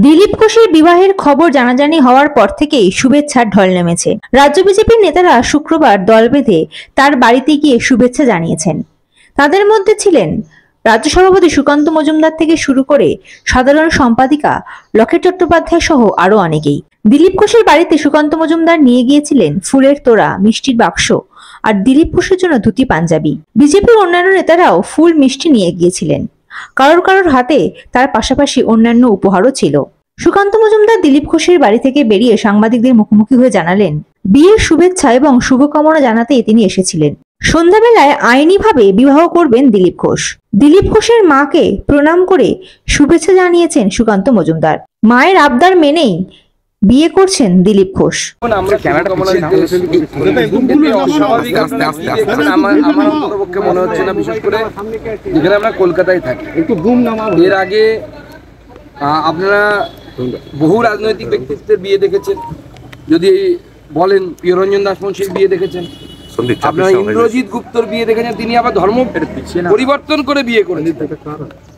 দিলীপ ঘোষের বিবাহের খবর জানাজানি হওয়ার পর থেকেই শুভেচ্ছার ঢল নেমেছে। রাজ্য বিজেপির নেতারা শুক্রবার দল বেঁধে তার বাড়িতে গিয়ে শুভেচ্ছা জানিয়েছেন। তাদের মধ্যে ছিলেন রাজ্য সভাপতি সুকান্ত মজুমদার থেকে শুরু করে সাধারণ সম্পাদিকা লকেট চট্টোপাধ্যায় সহ আরো অনেকেই। দিলীপ ঘোষের বাড়িতে সুকান্ত মজুমদার নিয়ে গিয়েছিলেন ফুলের তোড়া, মিষ্টির বাক্স আর দিলীপ ঘোষের জন্য ধুতি পাঞ্জাবি। বিজেপির অন্যান্য নেতারাও ফুল মিষ্টি নিয়ে গিয়েছিলেন। কারোর কারোর হাতে তার পাশাপাশি অন্যান্য উপহারও ছিল। সুকান্ত মজুমদার দিলীপ ঘোষের বাড়ি থেকে বেরিয়ে সাংবাদিকদের মুখোমুখি হয়ে জানালেন, বিয়ের শুভেচ্ছা এবং শুভকামনা জানাতেই তিনি এসেছিলেন। সন্ধ্যাবেলায় আইনিভাবে বিবাহ করবেন দিলীপ ঘোষ। দিলীপ ঘোষের মাকে প্রণাম করে শুভেচ্ছা জানিয়েছেন সুকান্ত মজুমদার। মায়ের আবদার মেনেই বিয়ে করছেন দিলীপ ঘোষ। মনে হচ্ছে না, বিশেষ করে যেখানে আমরা কলকাতায় থাকি। এর আগে আপনারা বহু রাজনৈতিক ব্যক্তিত্বের বিয়ে দেখেছেন, যদি বলেন প্রিয়রঞ্জন দাসমুন্সির বিয়ে দেখেছেন, আপনারা ইন্দ্রজিৎ গুপ্তর বিয়ে দেখেছেন, তিনি আবার ধর্ম পরিবর্তন করে বিয়ে করেছেন।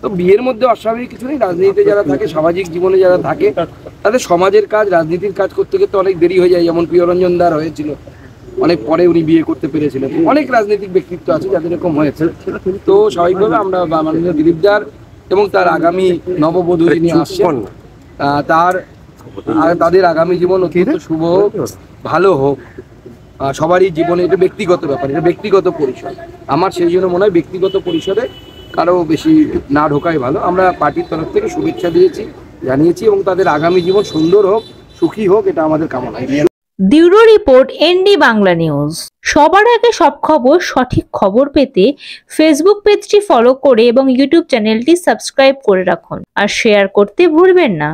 তো বিয়ের মধ্যে অস্বাভাবিক কিছু নেই। রাজনীতিতে যারা থাকে, সামাজিক জীবনে যারা থাকে, তাদের সমাজের কাজ, রাজনীতির কাজ করতে করতে অনেক দেরি হয়ে যায়। যেমন প্রিয়রঞ্জন দার হয়েছিল, অনেক পরে উনি বিয়ে করতে পেরেছিলেন। অনেক রাজনৈতিক ব্যক্তিত্ব আছে যাদের এরকম হয়েছে। তো স্বাভাবিকভাবে আমরা মাননীয় দিলীপ দার এবং তার আগামী নববধূ যিনি আসছেন তাদের আগামী জীবন অত্যন্ত শুভ হোক, ভালো হোক। সবারই জীবনে এটা ব্যক্তিগত ব্যাপার, এটা ব্যক্তিগত পরিসর। আমার সেই জন্য মনে হয় ব্যক্তিগত পরিসরে কারো বেশি না ঢোকাই ভালো। আমরা পার্টির তরফ থেকে শুভেচ্ছা জানিয়েছি এবং তাদের আগামী জীবন সুন্দর হোক, সুখী হোক, এটা আমাদের কামনা। Bureau report, ND Bangla news. সবার আগে সব খবর, সঠিক খবর পেতে ফেসবুক পেজটি ফলো করে এবং ইউটিউব চ্যানেলটি সাবস্ক্রাইব করে রাখুন আর শেয়ার করতে ভুলবেন না।